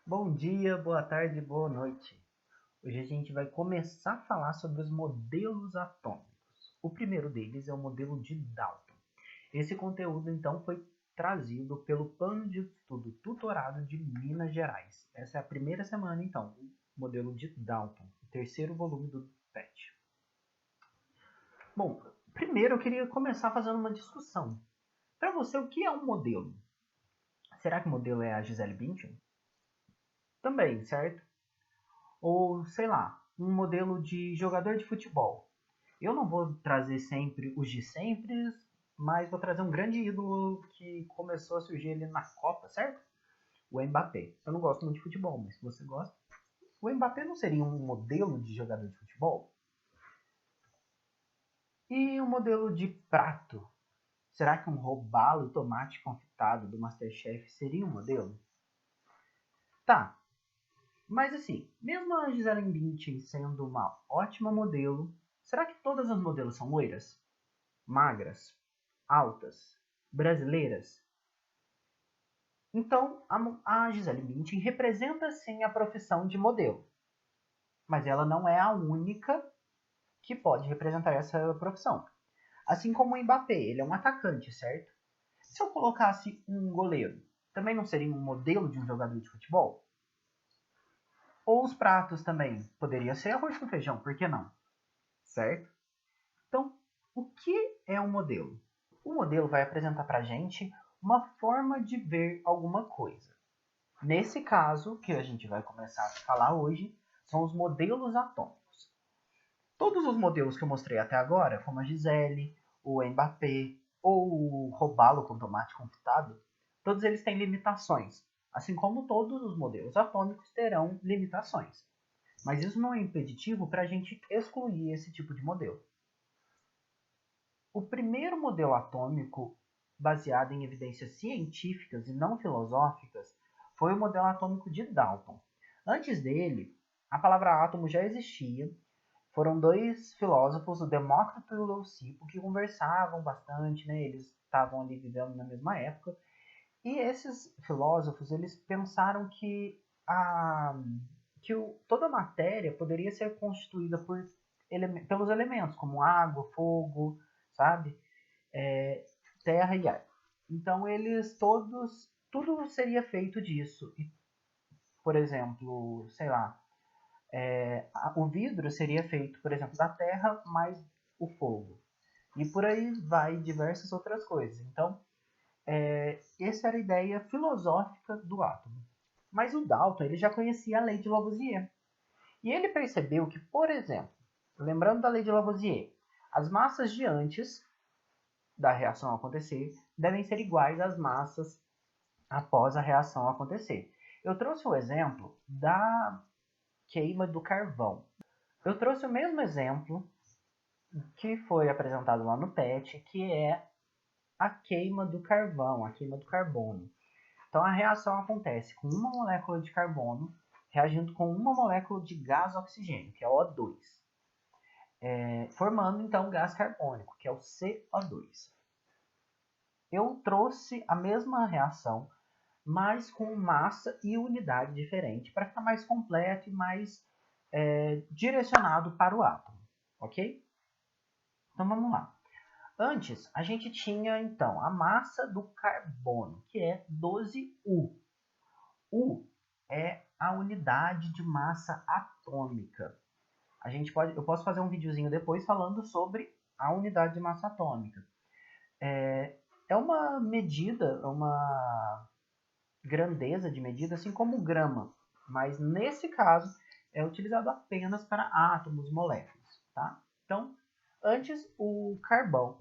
Bom dia, boa tarde, boa noite. Hoje a gente vai começar a falar sobre os modelos atômicos. O primeiro deles é o modelo de Dalton. Esse conteúdo, então, foi trazido pelo Plano de Estudo Tutorado de Minas Gerais. Essa é a primeira semana, então, o modelo de Dalton, o terceiro volume do PET. Bom, primeiro eu queria começar fazendo uma discussão. Para você, o que é um modelo? Será que o modelo é a Gisele Bündchen? Também, certo? Ou, sei lá, um modelo de jogador de futebol. Eu não vou trazer sempre os de sempre, mas vou trazer um grande ídolo que começou a surgir ali na Copa, certo? O Mbappé. Eu não gosto muito de futebol, mas se você gosta, o Mbappé não seria um modelo de jogador de futebol? E o modelo de prato? Será que um robalo tomate confitado do MasterChef seria um modelo? Tá, mas assim, mesmo a Gisele Bündchen sendo uma ótima modelo, será que todas as modelos são loiras? Magras? Altas? Brasileiras? Então, a Gisele Bündchen representa sim a profissão de modelo, mas ela não é a única que pode representar essa profissão. Assim como o Mbappé, ele é um atacante, certo? Se eu colocasse um goleiro, também não seria um modelo de um jogador de futebol? Ou os pratos também, poderia ser arroz com feijão, por que não? Certo? Então, o que é um modelo? O modelo vai apresentar para a gente uma forma de ver alguma coisa. Nesse caso, que a gente vai começar a falar hoje, são os modelos atômicos. Todos os modelos que eu mostrei até agora, como a Gisele, o Mbappé ou o robalo com tomate confitado, todos eles têm limitações, assim como todos os modelos atômicos terão limitações. Mas isso não é impeditivo para a gente excluir esse tipo de modelo. O primeiro modelo atômico, baseado em evidências científicas e não filosóficas, foi o modelo atômico de Dalton. Antes dele, a palavra átomo já existia. Foram dois filósofos, o Demócrito e o Leucipo, que conversavam bastante, né? Eles estavam ali vivendo na mesma época. E esses filósofos, eles pensaram que, toda a matéria poderia ser constituída pelos elementos, como água, fogo, sabe? É, terra e ar. Então eles todos, tudo seria feito disso. E, por exemplo, sei lá, o vidro seria feito, por exemplo, da terra mais o fogo. E por aí vai diversas outras coisas. Então, essa era a ideia filosófica do átomo. Mas o Dalton ele já conhecia a lei de Lavoisier. E ele percebeu que, por exemplo, lembrando da lei de Lavoisier, as massas de antes da reação acontecer devem ser iguais às massas após a reação acontecer. Eu trouxe o exemplo da queima do carvão. Eu trouxe o mesmo exemplo que foi apresentado lá no PET, que é a queima do carvão, a queima do carbono. Então a reação acontece com uma molécula de carbono reagindo com uma molécula de gás oxigênio, que é o O2, formando então gás carbônico, que é o CO2. Eu trouxe a mesma reação, mas com massa e unidade diferente, para ficar mais completo e mais direcionado para o átomo, ok? Então vamos lá. Antes, a gente tinha então a massa do carbono, que é 12U. U é a unidade de massa atômica. Eu posso fazer um videozinho depois falando sobre a unidade de massa atômica. É uma medida, uma grandeza de medida, assim como o grama, mas nesse caso é utilizado apenas para átomos, moléculas, tá? Então, antes o carbono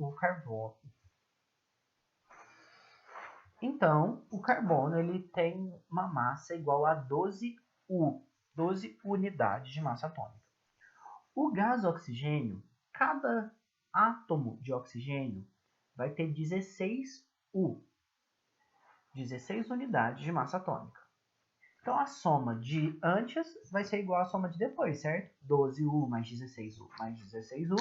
ele tem uma massa igual a 12U, 12 unidades de massa atômica. O gás oxigênio, cada átomo de oxigênio vai ter 16U, 16 unidades de massa atômica. Então a soma de antes vai ser igual à soma de depois, certo? 12U mais 16U mais 16U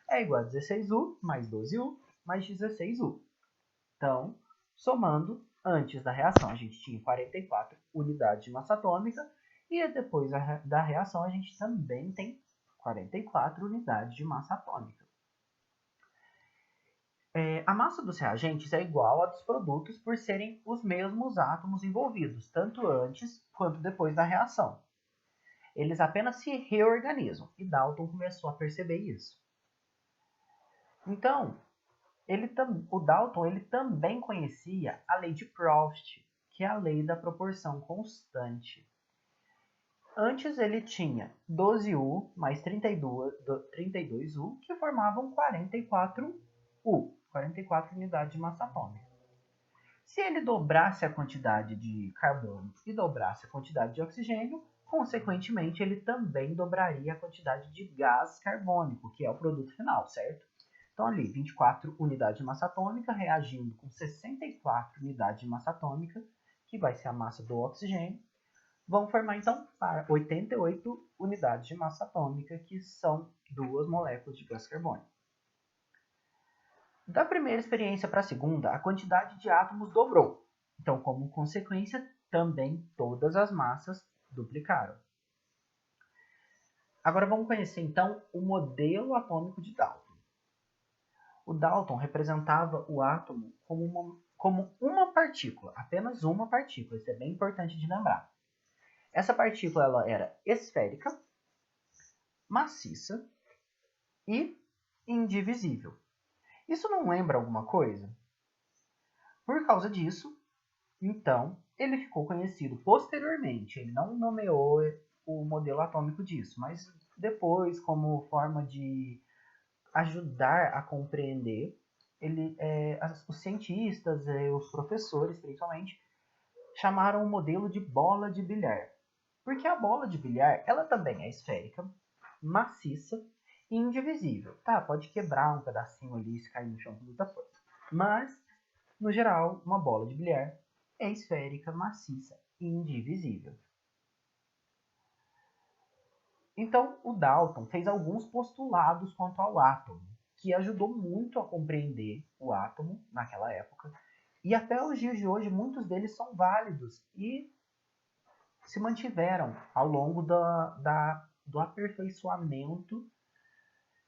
é igual a 16U mais 12U mais 16U. Então, somando, antes da reação a gente tinha 44 unidades de massa atômica e depois da reação a gente também tem 44 unidades de massa atômica. A massa dos reagentes é igual à dos produtos por serem os mesmos átomos envolvidos, tanto antes quanto depois da reação. Eles apenas se reorganizam, e Dalton começou a perceber isso. Então, o Dalton ele também conhecia a lei de Proust, que é a lei da proporção constante. Antes ele tinha 12U mais 32U, que formavam 44U, 44 unidades de massa atômica. Se ele dobrasse a quantidade de carbono e dobrasse a quantidade de oxigênio, consequentemente ele também dobraria a quantidade de gás carbônico, que é o produto final, certo? Então ali, 24 unidades de massa atômica reagindo com 64 unidades de massa atômica, que vai ser a massa do oxigênio, vão formar então 88 unidades de massa atômica, que são 2 moléculas de gás carbônico. Da primeira experiência para a segunda, a quantidade de átomos dobrou. Então, como consequência, também todas as massas duplicaram. Agora vamos conhecer então o modelo atômico de Dalton. O Dalton representava o átomo como uma partícula, apenas uma partícula. Isso é bem importante de lembrar. Essa partícula ela era esférica, maciça e indivisível. Isso não lembra alguma coisa? Por causa disso, então, ele ficou conhecido posteriormente. Ele não nomeou o modelo atômico disso, mas depois, como forma de ajudar a compreender, os cientistas, os professores, principalmente, chamaram o modelo de bola de bilhar. Porque a bola de bilhar, ela também é esférica, maciça e indivisível. Tá, pode quebrar um pedacinho ali se cair no chão com muita força. Mas, no geral, uma bola de bilhar é esférica, maciça e indivisível. Então, o Dalton fez alguns postulados quanto ao átomo, que ajudou muito a compreender o átomo naquela época. E até os dias de hoje, muitos deles são válidos e se mantiveram ao longo do aperfeiçoamento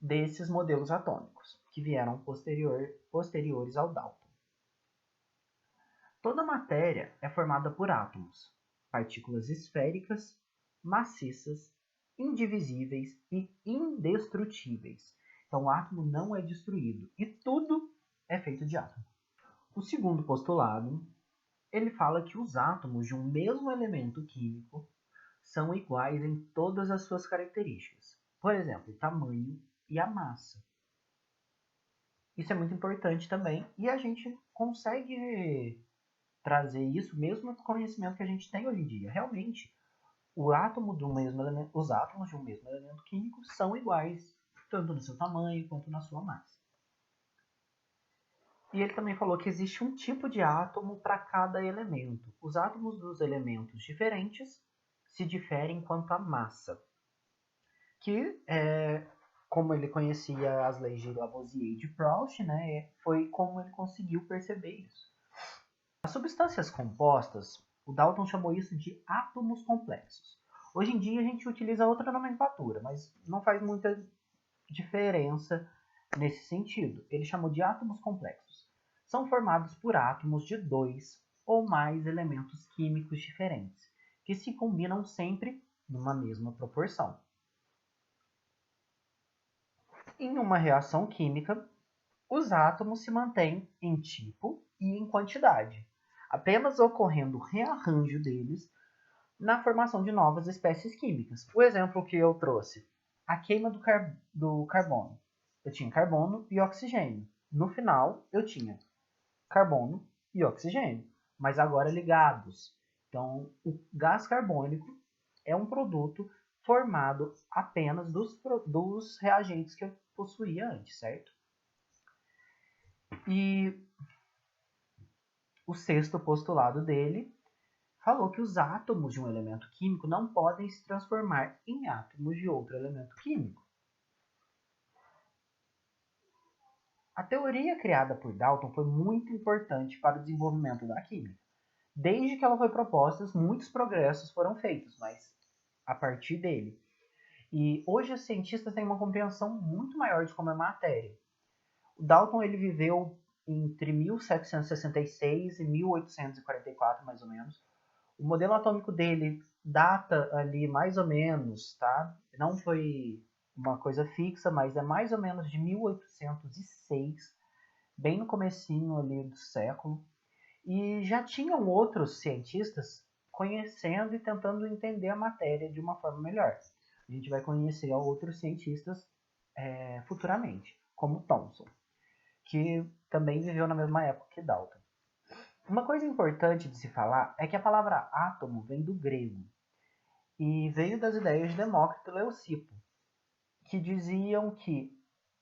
desses modelos atômicos, que vieram posteriores ao Dalton. Toda matéria é formada por átomos, partículas esféricas, maciças, indivisíveis e indestrutíveis. Então, o átomo não é destruído e tudo é feito de átomo. O segundo postulado, ele fala que os átomos de um mesmo elemento químico são iguais em todas as suas características. Por exemplo, o tamanho e a massa. Isso é muito importante também e a gente consegue trazer isso mesmo com o conhecimento que a gente tem hoje em dia. Realmente, os átomos de um mesmo elemento químico são iguais, tanto no seu tamanho quanto na sua massa. E ele também falou que existe um tipo de átomo para cada elemento. Os átomos dos elementos diferentes se diferem quanto à massa. Que, como ele conhecia as leis de Lavoisier e de Proust, né, foi como ele conseguiu perceber isso. As substâncias compostas, o Dalton chamou isso de átomos complexos. Hoje em dia a gente utiliza outra nomenclatura, mas não faz muita diferença nesse sentido. Ele chamou de átomos complexos. São formados por átomos de 2 ou mais elementos químicos diferentes, que se combinam sempre numa mesma proporção. Em uma reação química, os átomos se mantêm em tipo e em quantidade, apenas ocorrendo o rearranjo deles na formação de novas espécies químicas. O exemplo que eu trouxe, a queima do carbono. Eu tinha carbono e oxigênio. No final, eu tinha carbono e oxigênio, mas agora ligados. Então, o gás carbônico é um produto formado apenas dos reagentes que eu possuía antes, certo? E o sexto postulado dele falou que os átomos de um elemento químico não podem se transformar em átomos de outro elemento químico. A teoria criada por Dalton foi muito importante para o desenvolvimento da química. Desde que ela foi proposta, muitos progressos foram feitos, mas a partir dele. E hoje os cientistas têm uma compreensão muito maior de como é matéria. O Dalton ele viveu entre 1766 e 1844, mais ou menos. O modelo atômico dele data ali mais ou menos, tá? Não foi uma coisa fixa, mas é mais ou menos de 1806, bem no comecinho ali do século. E já tinham outros cientistas conhecendo e tentando entender a matéria de uma forma melhor. A gente vai conhecer outros cientistas futuramente, como Thomson, que também viveu na mesma época que Dalton. Uma coisa importante de se falar é que a palavra átomo vem do grego e veio das ideias de Demócrito e Leucipo, que diziam que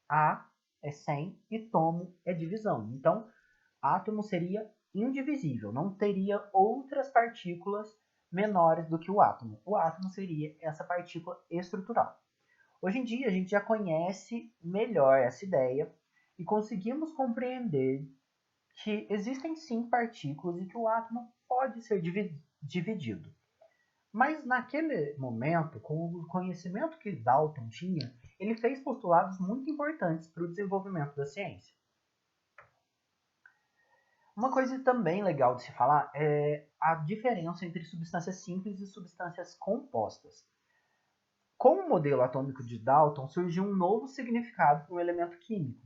A é 100 e tomo é divisão. Então, átomo seria indivisível, não teria outras partículas menores do que o átomo. O átomo seria essa partícula estrutural. Hoje em dia, a gente já conhece melhor essa ideia e conseguimos compreender que existem sim partículas e que o átomo pode ser dividido. Mas naquele momento, com o conhecimento que Dalton tinha, ele fez postulados muito importantes para o desenvolvimento da ciência. Uma coisa também legal de se falar é a diferença entre substâncias simples e substâncias compostas. Com o modelo atômico de Dalton, surgiu um novo significado para o elemento químico,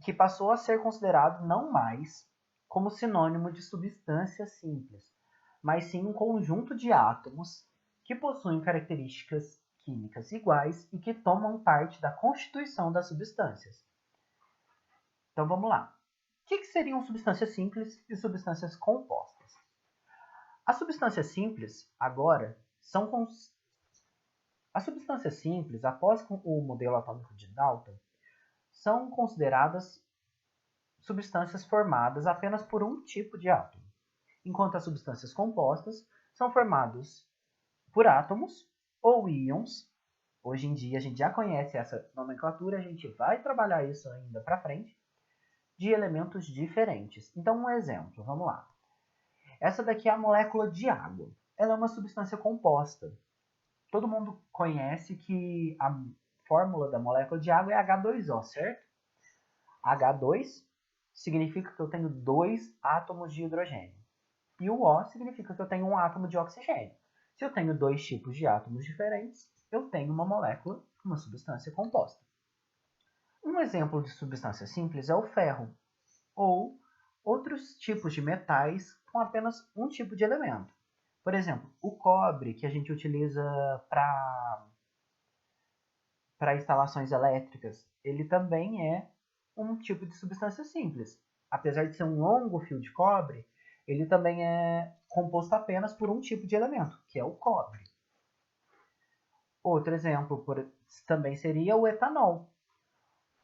que passou a ser considerado não mais como sinônimo de substância simples, mas sim um conjunto de átomos que possuem características químicas iguais e que tomam parte da constituição das substâncias. Então vamos lá. O que seriam substâncias simples e substâncias compostas? As substâncias simples, agora, As substâncias simples, após o modelo atômico de Dalton, são consideradas substâncias formadas apenas por um tipo de átomo, enquanto as substâncias compostas são formadas por átomos ou íons. Hoje em dia a gente já conhece essa nomenclatura, a gente vai trabalhar isso ainda para frente, de elementos diferentes. Então, um exemplo, vamos lá. Essa daqui é a molécula de água. Ela é uma substância composta. Todo mundo conhece que a fórmula da molécula de água é H2O, certo? H2 significa que eu tenho 2 átomos de hidrogênio. E o O significa que eu tenho um átomo de oxigênio. Se eu tenho 2 tipos de átomos diferentes, eu tenho uma molécula, uma substância composta. Um exemplo de substância simples é o ferro, ou outros tipos de metais com apenas um tipo de elemento. Por exemplo, o cobre, que a gente utiliza para instalações elétricas, ele também é um tipo de substância simples. Apesar de ser um longo fio de cobre, ele também é composto apenas por um tipo de elemento, que é o cobre. Outro exemplo também seria o etanol.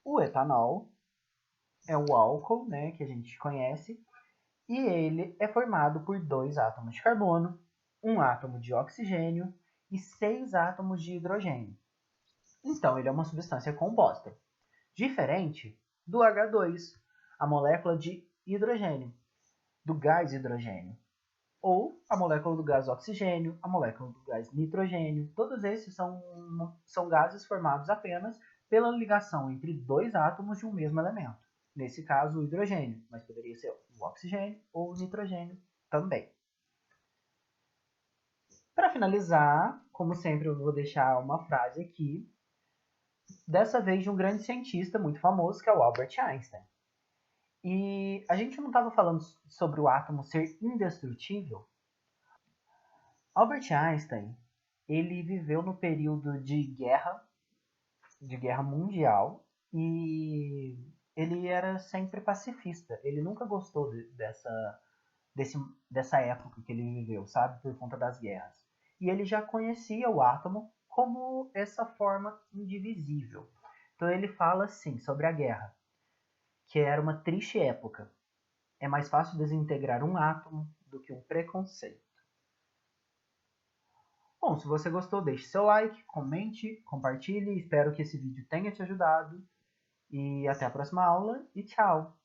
O etanol é o álcool, né, que a gente conhece, e ele é formado por 2 átomos de carbono, um átomo de oxigênio e 6 átomos de hidrogênio. Então, ele é uma substância composta, diferente do H2, a molécula de hidrogênio, do gás hidrogênio, ou a molécula do gás oxigênio, a molécula do gás nitrogênio. Todos esses são gases formados apenas pela ligação entre 2 átomos de um mesmo elemento. Nesse caso, o hidrogênio, mas poderia ser o oxigênio ou o nitrogênio também. Para finalizar, como sempre, eu vou deixar uma frase aqui, dessa vez de um grande cientista muito famoso, que é o Albert Einstein. E a gente não estava falando sobre o átomo ser indestrutível? Albert Einstein, ele viveu no período de guerra mundial, e ele era sempre pacifista. Ele nunca gostou dessa época que ele viveu, sabe? Por conta das guerras. E ele já conhecia o átomo como essa forma indivisível. Então ele fala assim sobre a guerra, que era uma triste época. É mais fácil desintegrar um átomo do que um preconceito. Bom, se você gostou, deixe seu like, comente, compartilhe. Espero que esse vídeo tenha te ajudado. E até a próxima aula e tchau!